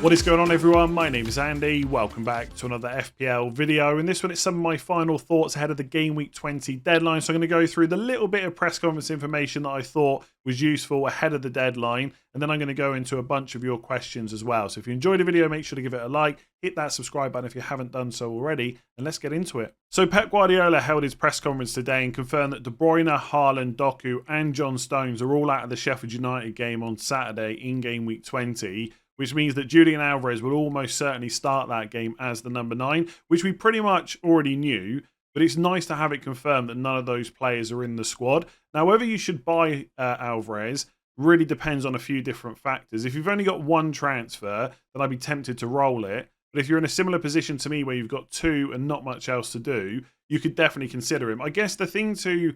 What is going on, everyone? My name is Andy. Welcome back to another FPL video. In this one, it's some of my final thoughts ahead of the Game Week 20 deadline. So I'm going to go through the little bit of press conference information that I thought was useful ahead of the deadline. And then I'm going to go into a bunch of your questions as well. So if you enjoyed the video, make sure to give it a like. Hit that subscribe button if you haven't done so already. And let's get into it. So Pep Guardiola held his press conference today and confirmed that De Bruyne, Haaland, Doku and John Stones are all out of the Sheffield United game on Saturday in Game Week 20. Which means that Julian Alvarez will almost certainly start that game as the number 9, which we pretty much already knew, but it's nice to have it confirmed that none of those players are in the squad. Now, whether you should buy Alvarez really depends on a few different factors. If you've only got one transfer, then I'd be tempted to roll it. But if you're in a similar position to me where you've got 2 and not much else to do, you could definitely consider him. I guess the thing to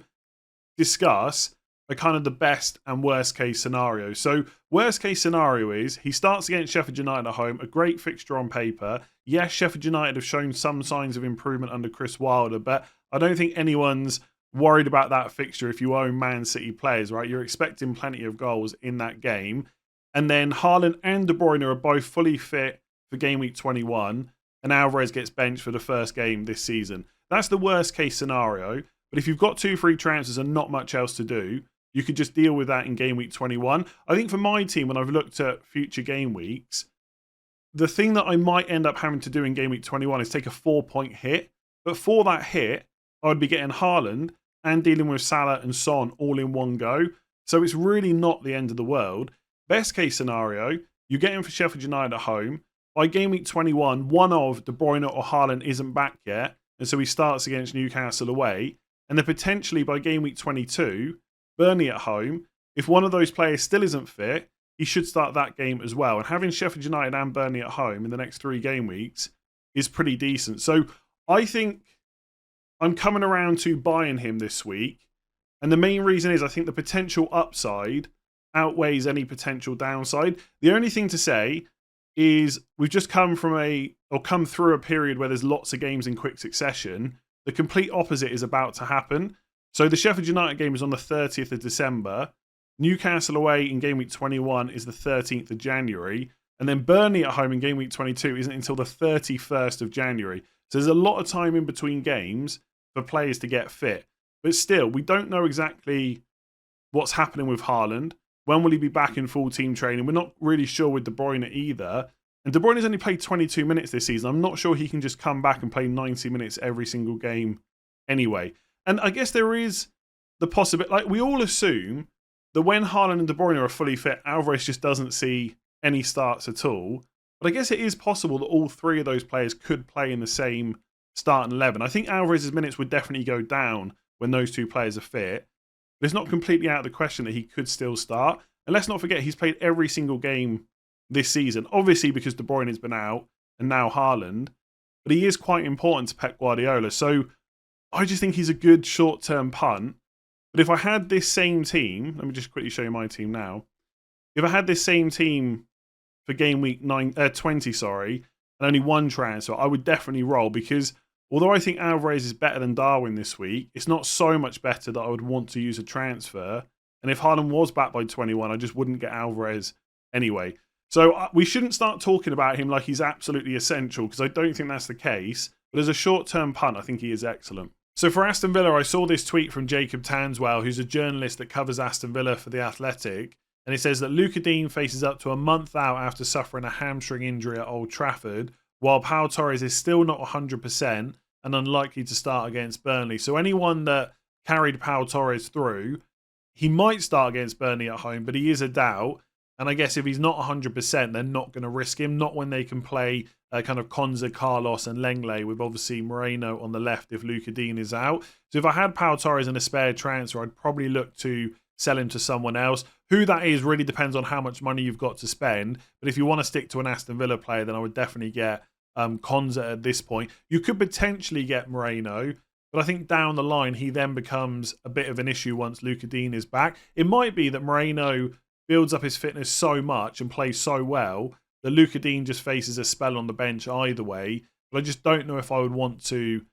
discuss are kind of the best and worst case scenario. So worst case scenario is he starts against Sheffield United at home, a great fixture on paper. Yes, Sheffield United have shown some signs of improvement under Chris Wilder, but I don't think anyone's worried about that fixture if you own Man City players, right? You're expecting plenty of goals in that game. And then Haaland and De Bruyne are both fully fit for Game Week 21, and Alvarez gets benched for the first game this season. That's the worst case scenario. But if you've got 2 free transfers and not much else to do, you could just deal with that in Game Week 21. I think for my team, when I've looked at future game weeks, the thing that I might end up having to do in Game Week 21 is take a 4-point hit. But for that hit, I would be getting Haaland and dealing with Salah and Son all in one go. So it's really not the end of the world. Best case scenario, you get him for Sheffield United at home. By Game Week 21, one of De Bruyne or Haaland isn't back yet. And so he starts against Newcastle away. And then potentially by Game Week 22, Burnley at home, if one of those players still isn't fit, he should start that game as well. And having Sheffield United and Burnley at home in the next 3 game weeks is pretty decent. So I think I'm coming around to buying him this week. And the main reason is I think the potential upside outweighs any potential downside. The only thing to say is we've just come through a period where there's lots of games in quick succession. The complete opposite is about to happen. So the Sheffield United game is on the 30th of December. Newcastle away in Game Week 21 is the 13th of January. And then Burnley at home in Game Week 22 isn't until the 31st of January. So there's a lot of time in between games for players to get fit. But still, we don't know exactly what's happening with Haaland. When will he be back in full team training? We're not really sure with De Bruyne either. And De Bruyne's only played 22 minutes this season. I'm not sure he can just come back and play 90 minutes every single game anyway. And I guess there is the possibility, like we all assume that when Haaland and De Bruyne are fully fit, Alvarez just doesn't see any starts at all. But I guess it is possible that all 3 of those players could play in the same starting 11. I think Alvarez's minutes would definitely go down when those 2 players are fit. But it's not completely out of the question that he could still start. And let's not forget, he's played every single game this season. Obviously because De Bruyne has been out and now Haaland. But he is quite important to Pep Guardiola. So I just think he's a good short-term punt. But if I had this same team, let me just quickly show you my team now. If I had this same team for Game Week 20, and only one transfer, I would definitely roll because although I think Alvarez is better than Darwin this week, it's not so much better that I would want to use a transfer. And if Haaland was back by 21, I just wouldn't get Alvarez anyway. So we shouldn't start talking about him like he's absolutely essential because I don't think that's the case. But as a short-term punt, I think he is excellent. So for Aston Villa, I saw this tweet from Jacob Tanswell, who's a journalist that covers Aston Villa for The Athletic. And it says that Luca Dean faces up to a month out after suffering a hamstring injury at Old Trafford, while Pau Torres is still not 100% and unlikely to start against Burnley. So anyone that carried Pau Torres through, he might start against Burnley at home, but he is a doubt. And I guess if he's not 100%, they're not going to risk him. Not when they can play kind of Konza, Carlos and Lenglet with obviously Moreno on the left if Luca Dean is out. So if I had Pau Torres in a spare transfer, I'd probably look to sell him to someone else. Who that is really depends on how much money you've got to spend. But if you want to stick to an Aston Villa player, then I would definitely get Konza at this point. You could potentially get Moreno, but I think down the line, he then becomes a bit of an issue once Luca Dean is back. It might be that Moreno builds up his fitness so much and plays so well that Luca Dean just faces a spell on the bench either way. But I just don't know if I would want to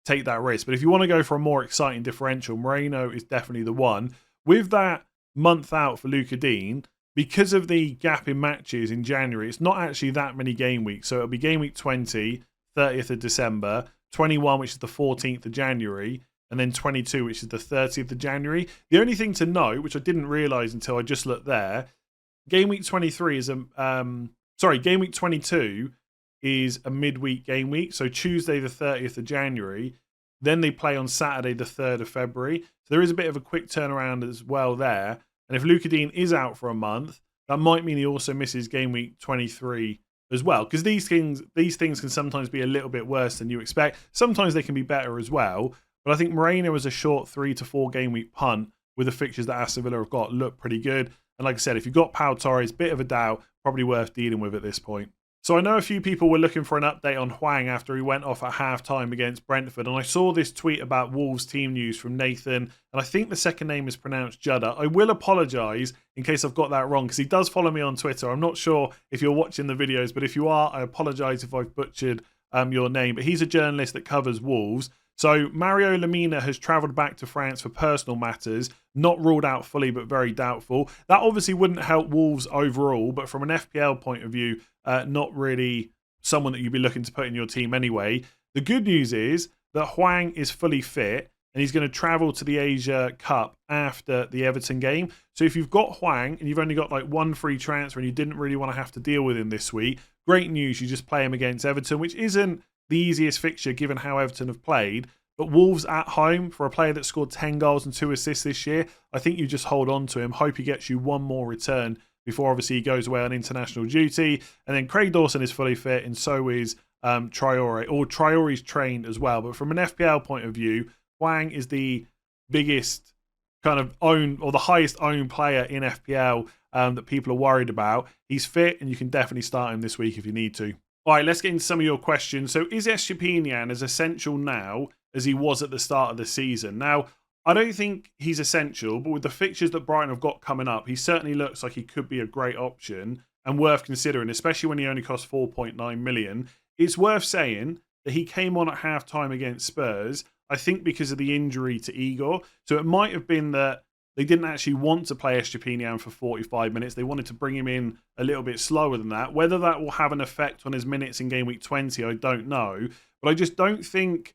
take that risk. But if you want to go for a more exciting differential, Moreno is definitely the one. With that month out for Luca Dean, because of the gap in matches in January, it's not actually that many game weeks. So it'll be game week 20, 30th of December, 21, which is the 14th of January, and then 22, which is the 30th of January. The only thing to note, which I didn't realise until I just looked there, game week 23 is game week 22 is a midweek game week. So Tuesday the 30th of January, then they play on Saturday the 3rd of February. So there is a bit of a quick turnaround as well there. And if Luca Dean is out for a month, that might mean he also misses game week 23 as well. Because these things can sometimes be a little bit worse than you expect. Sometimes they can be better as well. But I think Moreno as a short 3 to 4 game week punt with the fixtures that Aston Villa have got look pretty good. And like I said, if you've got Pau Torres, bit of a doubt, probably worth dealing with at this point. So I know a few people were looking for an update on Hwang after he went off at half-time against Brentford. And I saw this tweet about Wolves team news from Nathan. And I think the second name is pronounced Judder. I will apologise in case I've got that wrong, because he does follow me on Twitter. I'm not sure if you're watching the videos, but if you are, I apologise if I've butchered your name. But he's a journalist that covers Wolves. So Mario Lemina has travelled back to France for personal matters, not ruled out fully, but very doubtful. That obviously wouldn't help Wolves overall, but from an FPL point of view, not really someone that you'd be looking to put in your team anyway. The good news is that Hwang is fully fit and he's going to travel to the Asia Cup after the Everton game. So if you've got Hwang and you've only got like one free transfer and you didn't really want to have to deal with him this week, great news. You just play him against Everton, which isn't the easiest fixture given how Everton have played. But Wolves at home, for a player that scored 10 goals and 2 assists this year, I think you just hold on to him. Hope he gets you one more return before obviously he goes away on international duty. And then Craig Dawson is fully fit, and so is Traore. Or Traore's trained as well. But from an FPL point of view, Hwang is the biggest kind of owned, or the highest owned player in FPL that people are worried about. He's fit, and you can definitely start him this week if you need to. All right, let's get into some of your questions. So is Estupiñán as essential now as he was at the start of the season? Now, I don't think he's essential, but with the fixtures that Brighton have got coming up, he certainly looks like he could be a great option and worth considering, especially when he only costs 4.9 million. It's worth saying that he came on at half-time against Spurs, I think because of the injury to Igor. So it might have been that they didn't actually want to play Estupiñán for 45 minutes. They wanted to bring him in a little bit slower than that. Whether that will have an effect on his minutes in game week 20, I don't know. But I just don't think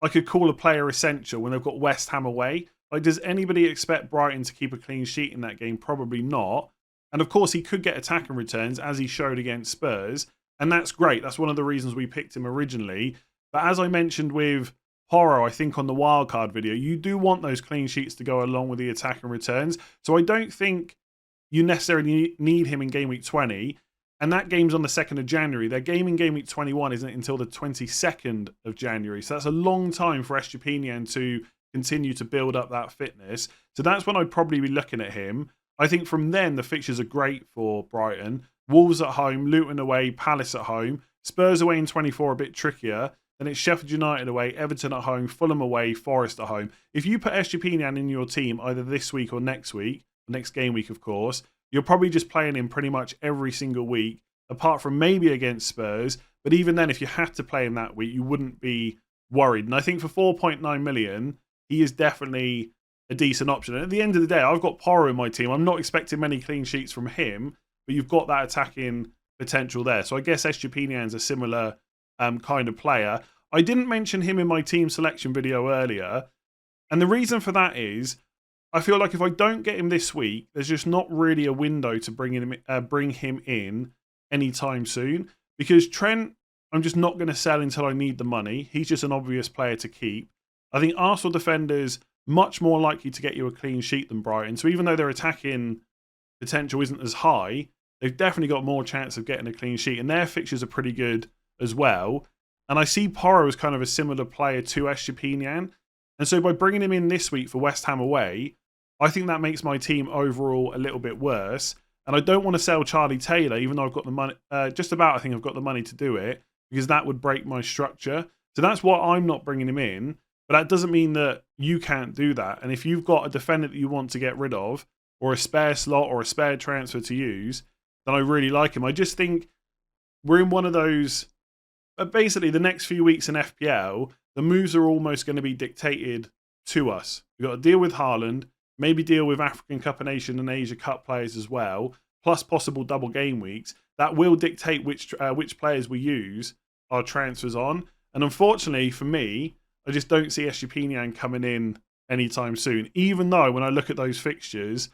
I could call a player essential when they've got West Ham away. Like, does anybody expect Brighton to keep a clean sheet in that game? Probably not. And of course, he could get attacking returns, as he showed against Spurs. And that's great. That's one of the reasons we picked him originally. But as I mentioned with Porro, I think on the Wildcard video, you do want those clean sheets to go along with the attacking returns. So I don't think you necessarily need him in game week 20. And that game's on the 2nd of January. Their game in game week 21 isn't until the 22nd of January. So that's a long time for Estupiñán to continue to build up that fitness. So that's when I'd probably be looking at him. I think from then, the fixtures are great for Brighton. Wolves at home, Luton away, Palace at home. Spurs away in 24, a bit trickier. Then it's Sheffield United away, Everton at home, Fulham away, Forest at home. If you put Estupiñán in your team either this week or next week, next game week, of course, you're probably just playing him pretty much every single week, apart from maybe against Spurs. But even then, if you had to play him that week, you wouldn't be worried. And I think for 4.9 million, he is definitely a decent option. And at the end of the day, I've got Porro in my team. I'm not expecting many clean sheets from him, but you've got that attacking potential there. So I guess Estupiñán's a similar kind of player. I didn't mention him in my team selection video earlier. And the reason for that is, I feel like if I don't get him this week, there's just not really a window to bring him in anytime soon. Because Trent, I'm just not going to sell until I need the money. He's just an obvious player to keep. I think Arsenal defenders much more likely to get you a clean sheet than Brighton. So even though their attacking potential isn't as high, they've definitely got more chance of getting a clean sheet. And their fixtures are pretty good as well. And I see Porro as kind of a similar player to Estupiñán. And so by bringing him in this week for West Ham away, I think that makes my team overall a little bit worse. And I don't want to sell Charlie Taylor, even though I've got the money, I think I've got the money to do it, because that would break my structure. So that's why I'm not bringing him in. But that doesn't mean that you can't do that. And if you've got a defender that you want to get rid of, or a spare slot or a spare transfer to use, then I really like him. I just think we're in one of those, basically the next few weeks in FPL, the moves are almost going to be dictated to us. We've got to deal with Haaland, maybe deal with African Cup of Nations and Asia Cup players as well, plus possible double game weeks, that will dictate which players we use our transfers on. And unfortunately for me, I just don't see Estupiñán coming in anytime soon, even though when I look at those fixtures,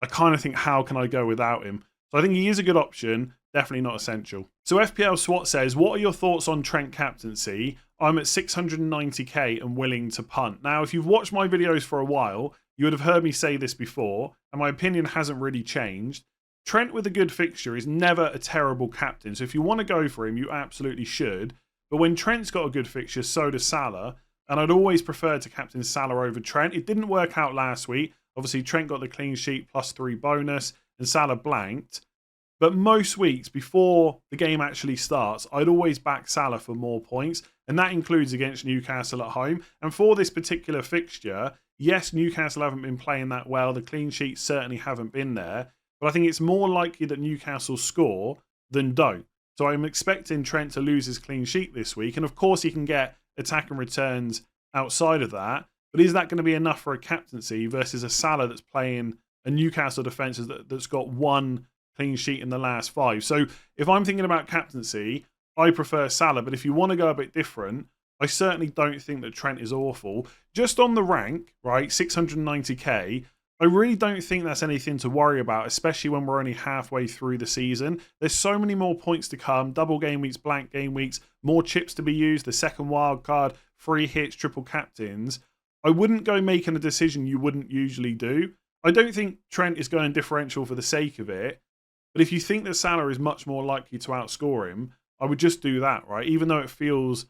I kind of think, how can I go without him? So I think he is a good option, definitely not essential. So FPL SWAT says, what are your thoughts on Trent Captaincy? I'm at 690k and willing to punt. Now, if you've watched my videos for a while, you would have heard me say this before, and my opinion hasn't really changed. Trent with a good fixture is never a terrible captain. So if you want to go for him, you absolutely should. But when Trent's got a good fixture, so does Salah. And I'd always prefer to captain Salah over Trent. It didn't work out last week. Obviously, Trent got the clean sheet +3 bonus and Salah blanked. But most weeks before the game actually starts, I'd always back Salah for more points. And that includes against Newcastle at home. And for this particular fixture, yes, Newcastle haven't been playing that well. The clean sheets certainly haven't been there. But I think it's more likely that Newcastle score than don't. So I'm expecting Trent to lose his clean sheet this week. And of course, he can get attack and returns outside of that. But is that going to be enough for a captaincy versus a Salah that's playing a Newcastle defence that's got one clean sheet in the last 5? So if I'm thinking about captaincy, I prefer Salah. But if you want to go a bit different, I certainly don't think that Trent is awful. Just on the rank, right, 690k, I really don't think that's anything to worry about, especially when we're only halfway through the season. There's so many more points to come, double game weeks, blank game weeks, more chips to be used, the second wild card, free hits, triple captains. I wouldn't go making a decision you wouldn't usually do. I don't think Trent is going differential for the sake of it, but if you think that Salah is much more likely to outscore him, I would just do that, right? Even though it feels,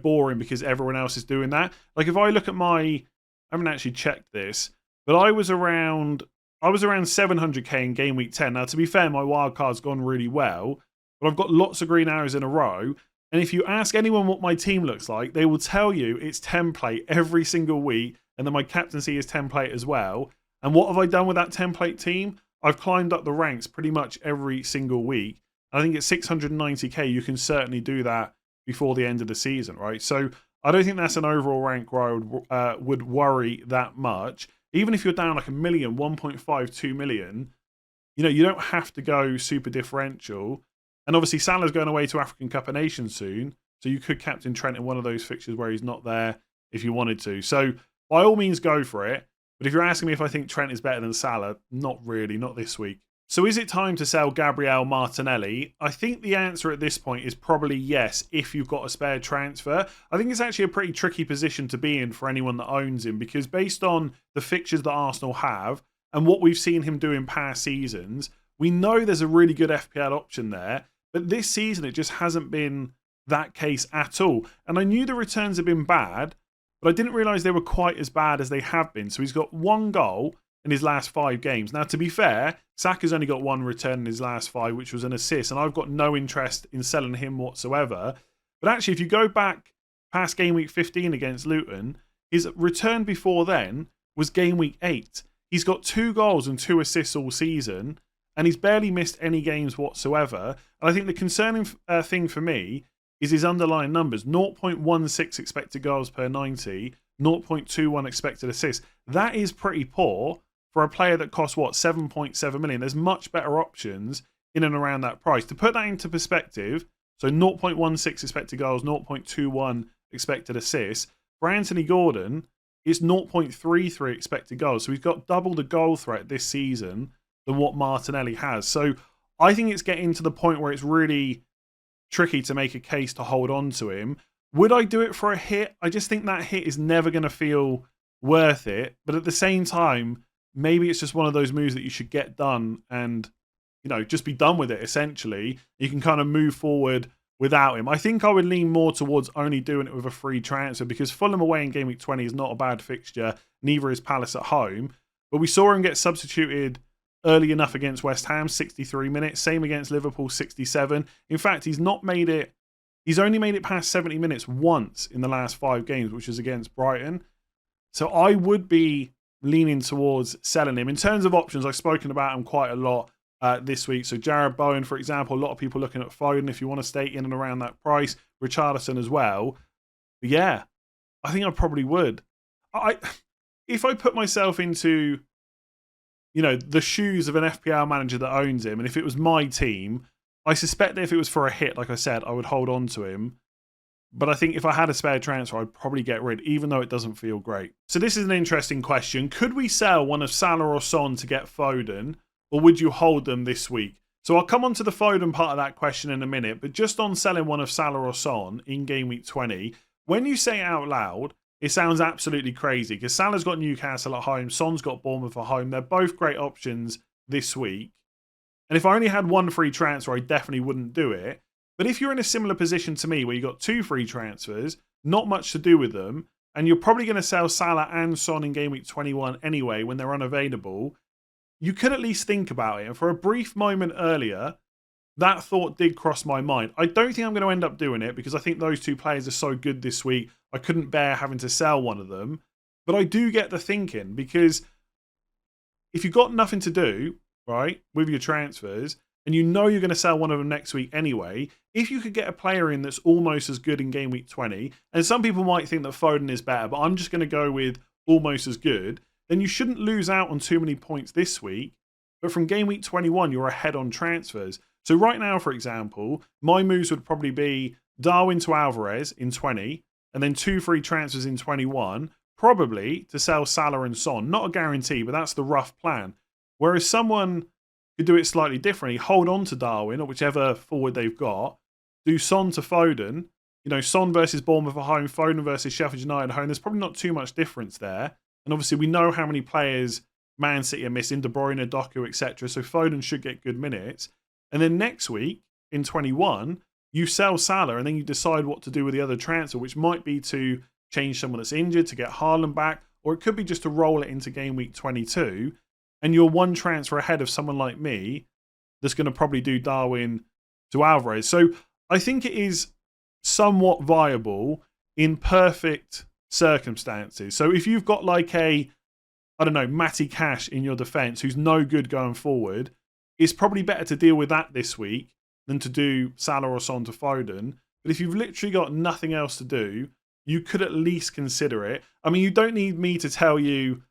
boring because everyone else is doing that. Like if I look at I haven't actually checked this, but I was around 700k in game week 10. Now, to be fair, my wild card's gone really well, but I've got lots of green arrows in a row. And if you ask anyone what my team looks like, they will tell you it's template every single week, and then my captaincy is template as well. And what have I done with that template team? I've climbed up the ranks pretty much every single week. I think at 690k, you can certainly do that before the end of the season, right? So I don't think that's an overall rank where I would worry that much. Even if you're down like 1 million, 1.52 million, you don't have to go super differential. And obviously Salah's going away to African Cup of Nations soon, so you could captain Trent in one of those fixtures where he's not there if you wanted to. So by all means, go for it. But if you're asking me if I think Trent is better than Salah, not really, not this week. So is it time to sell Gabriel Martinelli? I think the answer at this point is probably yes, if you've got a spare transfer. I think it's actually a pretty tricky position to be in for anyone that owns him, because based on the fixtures that Arsenal have and what we've seen him do in past seasons, we know there's a really good FPL option there. But this season, it just hasn't been that case at all. And I knew the returns had been bad, but I didn't realise they were quite as bad as they have been. So he's got 1 goal in his last 5 games. Now, to be fair, Saka's only got 1 return in his last 5, which was an assist, and I've got no interest in selling him whatsoever. But actually, if you go back past game week 15 against Luton, his return before then was game week 8. He's got 2 goals and 2 assists all season, and he's barely missed any games whatsoever. And I think the concerning thing for me is his underlying numbers. 0.16 expected goals per 90, 0.21 expected assists. That is pretty poor for a player that costs, 7.7 million. There's much better options in and around that price. To put that into perspective, so 0.16 expected goals, 0.21 expected assists. For Anthony Gordon, it's 0.33 expected goals. So he's got double the goal threat this season than what Martinelli has. So I think it's getting to the point where it's really tricky to make a case to hold on to him. Would I do it for a hit? I just think that hit is never going to feel worth it. But at the same time, maybe it's just one of those moves that you should get done and, just be done with it, essentially. You can kind of move forward without him. I think I would lean more towards only doing it with a free transfer, because Fulham away in Game Week 20 is not a bad fixture. Neither is Palace at home. But we saw him get substituted early enough against West Ham, 63 minutes. Same against Liverpool, 67. In fact, he's only made it past 70 minutes once in the last 5 games, which was against Brighton. So I would be leaning towards selling him. In terms of options, I've spoken about him quite a lot this week. So Jared Bowen, for example, a lot of people looking at Foden if you want to stay in and around that price. Richarlison as well. But yeah, I think I probably would. If I put myself into the shoes of an FPL manager that owns him, and if it was my team, I suspect that if it was for a hit, like I said, I would hold on to him. But I think if I had a spare transfer, I'd probably get rid, even though it doesn't feel great. So this is an interesting question. Could we sell one of Salah or Son to get Foden, or would you hold them this week? So I'll come on to the Foden part of that question in a minute, but just on selling one of Salah or Son in game week 20, when you say it out loud, it sounds absolutely crazy because Salah's got Newcastle at home, Son's got Bournemouth at home. They're both great options this week. And if I only had one free transfer, I definitely wouldn't do it. But if you're in a similar position to me where you got 2 free transfers, not much to do with them, and you're probably going to sell Salah and Son in game week 21 anyway when they're unavailable, you could at least think about it. And for a brief moment earlier, that thought did cross my mind. I don't think I'm going to end up doing it because I think those 2 players are so good this week, I couldn't bear having to sell one of them. But I do get the thinking because if you've got nothing to do, right, with your transfers, and you know you're going to sell one of them next week anyway, if you could get a player in that's almost as good in game week 20, and some people might think that Foden is better, but I'm just going to go with almost as good, then you shouldn't lose out on too many points this week. But from game week 21, you're ahead on transfers. So right now, for example, my moves would probably be Darwin to Alvarez in 20, and then 2 free transfers in 21, probably to sell Salah and Son. Not a guarantee, but that's the rough plan. Whereas someone could do it slightly differently. Hold on to Darwin or whichever forward they've got. Do Son to Foden. Son versus Bournemouth at home, Foden versus Sheffield United at home. There's probably not too much difference there. And obviously we know how many players Man City are missing, De Bruyne, Doku, etc. So Foden should get good minutes. And then next week, in 21, you sell Salah and then you decide what to do with the other transfer, which might be to change someone that's injured, to get Haaland back, or it could be just to roll it into game week 22. And you're 1 transfer ahead of someone like me that's going to probably do Darwin to Alvarez. So I think it is somewhat viable in perfect circumstances. So if you've got like Matty Cash in your defence who's no good going forward, it's probably better to deal with that this week than to do Salah or Son to Foden. But if you've literally got nothing else to do, you could at least consider it. I mean, you don't need me to tell you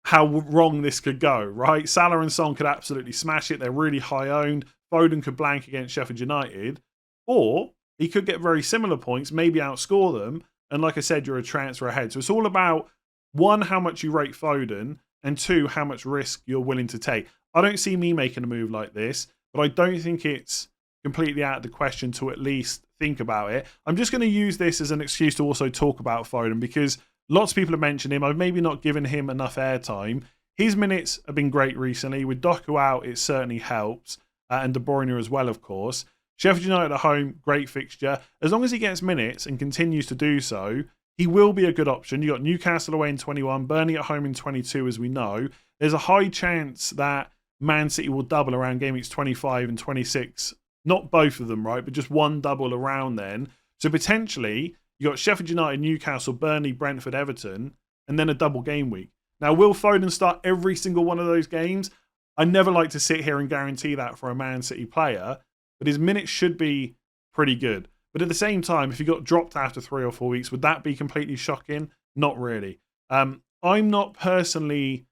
how wrong this could go, right? Salah and Son could absolutely smash it. They're really high owned. Foden could blank against Sheffield United. Or he could get very similar points, maybe outscore them. And like I said, you're a transfer ahead. So it's all about, 1, how much you rate Foden, and 2, how much risk you're willing to take. I don't see me making a move like this, but I don't think it's completely out of the question to at least think about it. I'm just going to use this as an excuse to also talk about Foden because lots of people have mentioned him. I've maybe not given him enough airtime. His minutes have been great recently. With Doku out, it certainly helps. And De Bruyne as well, of course. Sheffield United at home, great fixture. As long as he gets minutes and continues to do so, he will be a good option. You got Newcastle away in 21, Burnley at home in 22, as we know. There's a high chance that Man City will double around game weeks 25 and 26. Not both of them, right? But just one double around then. So potentially, you got Sheffield United, Newcastle, Burnley, Brentford, Everton, and then a double game week. Now, will Foden start every single one of those games? I never like to sit here and guarantee that for a Man City player, but his minutes should be pretty good. But at the same time, if he got dropped after 3 or 4 weeks, would that be completely shocking? Not really. I'm not personally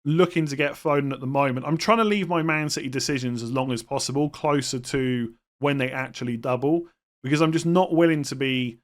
looking to get Foden at the moment. I'm trying to leave my Man City decisions as long as possible, closer to when they actually double, because I'm just not willing to be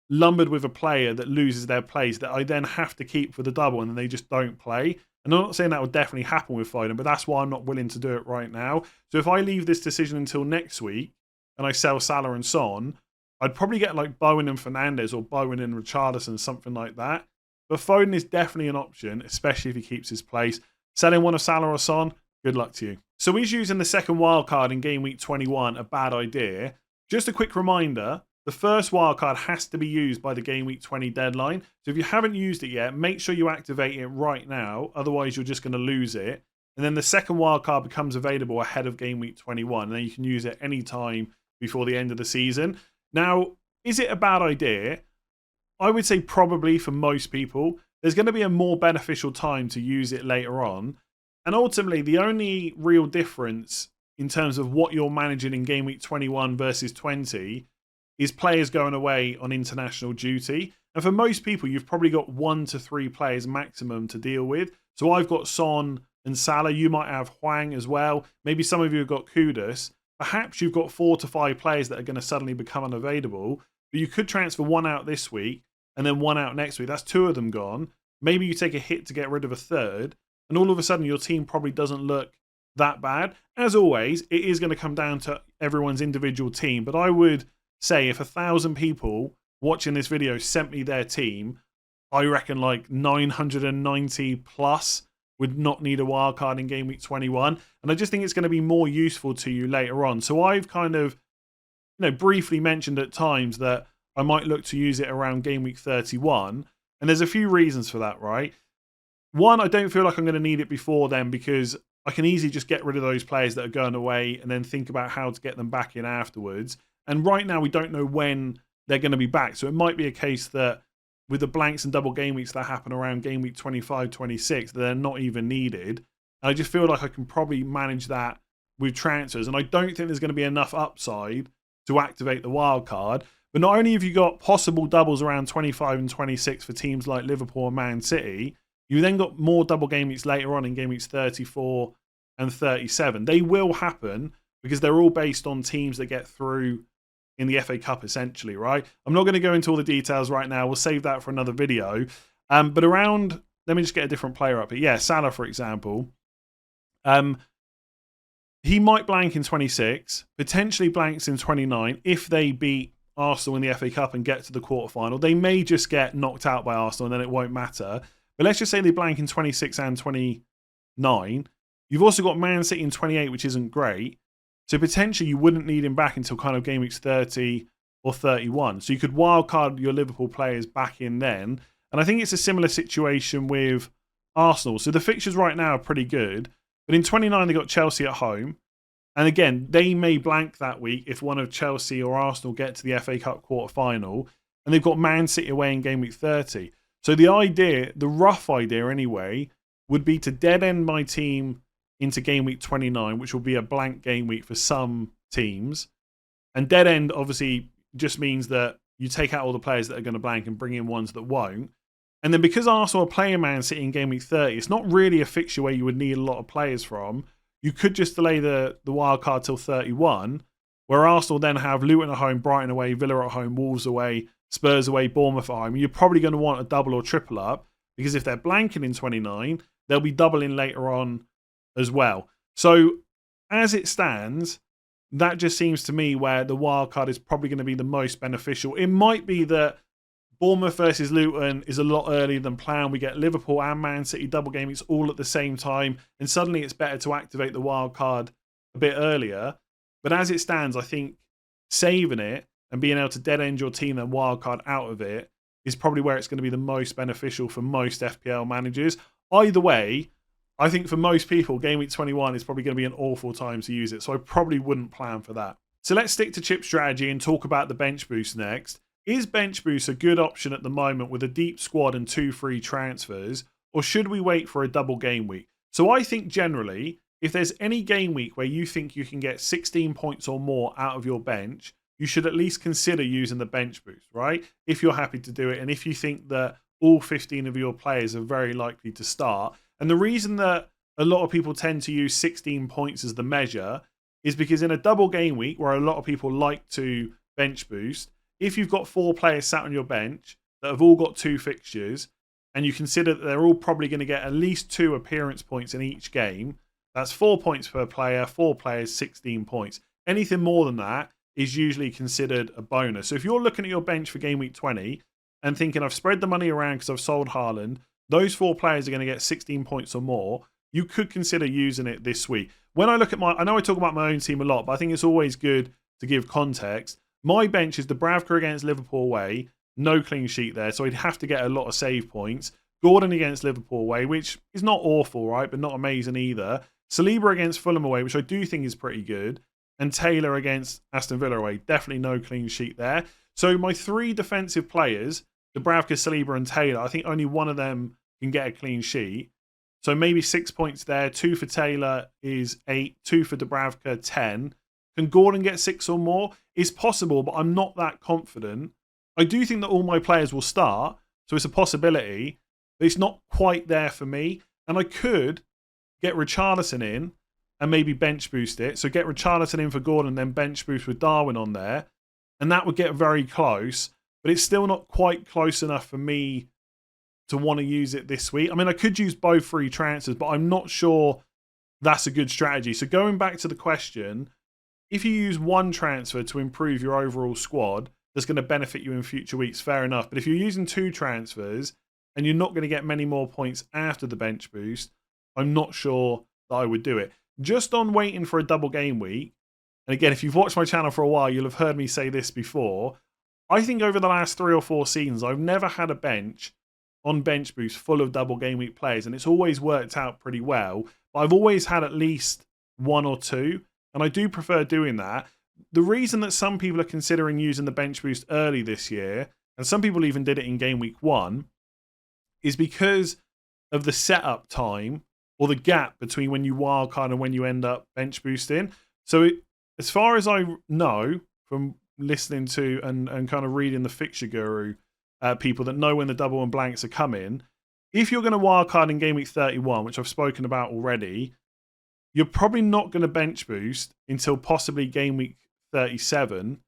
lumbered with a player that loses their place that I then have to keep for the double and then they just don't play. And I'm not saying that will definitely happen with Foden, but that's why I'm not willing to do it right now. So if I leave this decision until next week and I sell Salah and Son, I'd probably get like Bowen and Fernandes or Bowen and Richarlison, something like that. But Foden is definitely an option, especially if he keeps his place. Selling one of Salah or Son, good luck to you. So is using the second wildcard in game week 21 a bad idea? Just a quick reminder, the first wildcard has to be used by the game week 20 deadline. So if you haven't used it yet, make sure you activate it right now. Otherwise, you're just going to lose it. And then the second wildcard becomes available ahead of game week 21. And then you can use it any time before the end of the season. Now, is it a bad idea? I would say probably for most people. There's going to be a more beneficial time to use it later on. And ultimately, the only real difference in terms of what you're managing in game week 21 versus 20 is players going away on international duty. And for most people, you've probably got 1 to 3 players maximum to deal with. So I've got Son and Salah. You might have Hwang as well. Maybe some of you have got Kudus. Perhaps you've got 4 to 5 players that are going to suddenly become unavailable. But you could transfer one out this week and then one out next week. That's 2 of them gone. Maybe you take a hit to get rid of a third. And all of a sudden, your team probably doesn't look that bad. As always, it is going to come down to everyone's individual team. But I would say if 1,000 people watching this video sent me their team, I reckon like 990 plus would not need a wildcard in Game Week 21. And I just think it's going to be more useful to you later on. So I've kind of briefly mentioned at times that I might look to use it around Game Week 31. And there's a few reasons for that, right? One, I don't feel like I'm going to need it before then because I can easily just get rid of those players that are going away and then think about how to get them back in afterwards. And right now, we don't know when they're going to be back. So it might be a case that with the blanks and double game weeks that happen around Game Week 25, 26, they're not even needed. And I just feel like I can probably manage that with transfers. And I don't think there's going to be enough upside to activate the wild card. But not only have you got possible doubles around 25 and 26 for teams like Liverpool and Man City, you then got more double game weeks later on in game weeks 34 and 37. They will happen because they're all based on teams that get through in the FA Cup, essentially, right? I'm not going to go into all the details right now. We'll save that for another video. But around, let me just get a different player up. But yeah, Salah, for example, he might blank in 26, potentially blanks in 29 if they beat Arsenal in the FA Cup and get to the quarterfinal. They may just get knocked out by Arsenal and then it won't matter. But let's just say they blank in 26 and 29. You've also got Man City in 28, which isn't great. So potentially you wouldn't need him back until kind of game weeks 30 or 31. So you could wildcard your Liverpool players back in then. And I think it's a similar situation with Arsenal. So the fixtures right now are pretty good. But in 29, they got Chelsea at home. And again, they may blank that week if one of Chelsea or Arsenal get to the FA Cup quarter-final. And they've got Man City away in game week 30. So the idea, the rough idea anyway, would be to dead end my team into game week 29, which will be a blank game week for some teams. And dead end obviously just means that you take out all the players that are going to blank and bring in ones that won't. And then because Arsenal are playing Man City in game week 30, it's not really a fixture where you would need a lot of players from. You could just delay the wild card till 31, where Arsenal then have Luton at home, Brighton away, Villa at home, Wolves away, Spurs away, Bournemouth at home. You're probably going to want a double or triple up because if they're blanking in 29, they'll be doubling later on as well. So as it stands, that just seems to me where the wild card is probably going to be the most beneficial. It might be that Bournemouth versus Luton is a lot earlier than planned. We get Liverpool and Man City double game. It's all at the same time. And suddenly it's better to activate the wild card a bit earlier. But as it stands, I think saving it and being able to dead end your team and wild card out of it is probably where it's going to be the most beneficial for most FPL managers. Either way, I think for most people, Game Week 21 is probably going to be an awful time to use it. So I probably wouldn't plan for that. So let's stick to chip strategy and talk about the bench boost next. Is bench boost a good option at the moment with a deep squad and 2 free transfers? Or should we wait for a double game week? So I think generally, if there's any game week where you think you can get 16 points or more out of your bench, you should at least consider using the bench boost, right? If you're happy to do it and if you think that all 15 of your players are very likely to start. And the reason that a lot of people tend to use 16 points as the measure is because in a double game week where a lot of people like to bench boost, if you've got 4 players sat on your bench that have all got 2 fixtures and you consider that they're all probably going to get at least 2 appearance points in each game, that's 4 points per player, 4 players, 16 points. Anything more than that is usually considered a bonus. So if you're looking at your bench for game week 20 and thinking I've spread the money around because I've sold Haaland, those 4 players are going to get 16 points or more, you could consider using it this week. When I look at I know I talk about my own team a lot, but I think it's always good to give context. My bench is Dubravka against Liverpool away, no clean sheet there, so he'd have to get a lot of save points. Gordon against Liverpool away, which is not awful, right, but not amazing either. Saliba against Fulham away, which I do think is pretty good. And Taylor against Aston Villa away, definitely no clean sheet there. So my 3 defensive players, Dubravka, Saliba and Taylor, I think only one of them can get a clean sheet. So maybe 6 points there. 2 for Taylor is 8. 2 for Dubravka, 10. Can Gordon get 6 or more? It's possible, but I'm not that confident. I do think that all my players will start, so it's a possibility, but it's not quite there for me. And I could get Richarlison in and maybe bench boost it. So get Richarlison in for Gordon, then bench boost with Darwin on there. And that would get very close, but it's still not quite close enough for me to want to use it this week. I mean, I could use both free transfers, but I'm not sure that's a good strategy. So going back to the question, if you use one transfer to improve your overall squad, that's going to benefit you in future weeks, fair enough. But if you're using 2 transfers and you're not going to get many more points after the bench boost, I'm not sure that I would do it. Just on waiting for a double game week, and again, if you've watched my channel for a while, you'll have heard me say this before. I think over the last 3 or 4 seasons, I've never had a bench on bench boost full of double game week players, and it's always worked out pretty well. But I've always had at least 1 or 2, and I do prefer doing that. The reason that some people are considering using the bench boost early this year, and some people even did it in game week 1, is because of the setup time or the gap between when you wildcard and when you end up bench boosting. So as far as I know from listening to and kind of reading the Fixture Guru people that know when the double and blanks are coming, if you're going to wildcard in game week 31, which I've spoken about already, you're probably not going to bench boost until possibly game week 37. And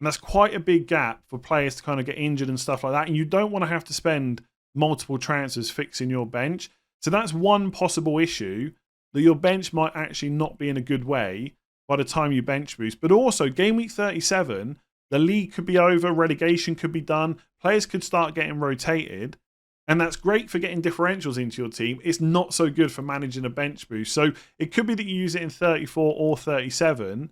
that's quite a big gap for players to kind of get injured and stuff like that. And you don't want to have to spend multiple transfers fixing your bench. So that's one possible issue, that your bench might actually not be in a good way by the time you bench boost. But also, game week 37, the league could be over, relegation could be done, players could start getting rotated. And that's great for getting differentials into your team. It's not so good for managing a bench boost. So it could be that you use it in 34 or 37,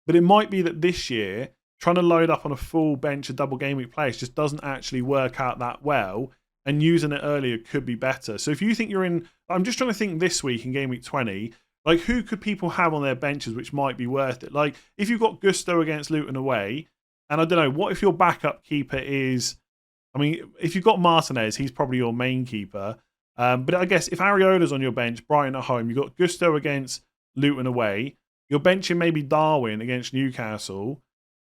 but it might be that this year, trying to load up on a full bench of double game week players just doesn't actually work out that well, and using it earlier could be better. So if you think you're in, I'm just trying to think this week in game week 20, like who could people have on their benches which might be worth it? Like if you've got Gusto against Luton away, and I don't know, what if your backup keeper is, I mean, if you've got Martinez, he's probably your main keeper. But I guess if Ariola's on your bench, Brighton at home, you've got Gusto against Luton away, you're benching maybe Darwin against Newcastle,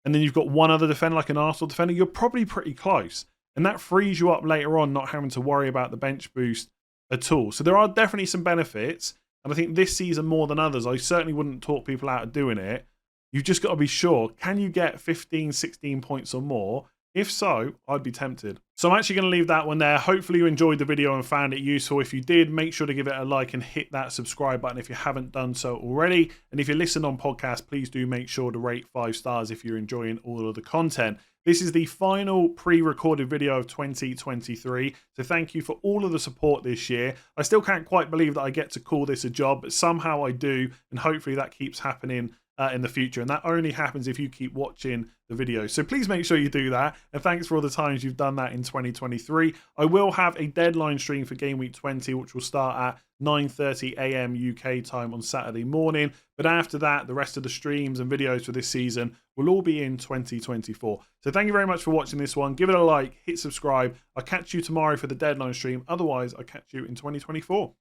and then you've got one other defender like an Arsenal defender, you're probably pretty close. And that frees you up later on not having to worry about the bench boost at all. So there are definitely some benefits. And I think this season more than others, I certainly wouldn't talk people out of doing it. You've just got to be sure, can you get 15, 16 points or more? If so, I'd be tempted. So I'm actually going to leave that one there. Hopefully you enjoyed the video and found it useful. If you did, make sure to give it a like and hit that subscribe button if you haven't done so already. And if you listen on podcast, please do make sure to rate 5 stars if you're enjoying all of the content. This is the final pre-recorded video of 2023. So thank you for all of the support this year. I still can't quite believe that I get to call this a job, but somehow I do. And hopefully that keeps happening in the future, and that only happens if you keep watching the video. So please make sure you do that, and thanks for all the times you've done that in 2023. I will have a deadline stream for game week 20, which will start at 9:30 a.m. UK time on Saturday morning, but after that the rest of the streams and videos for this season will all be in 2024. So thank you very much for watching this one. Give it a like, hit subscribe. I'll catch you tomorrow for the deadline stream. Otherwise, I'll catch you in 2024.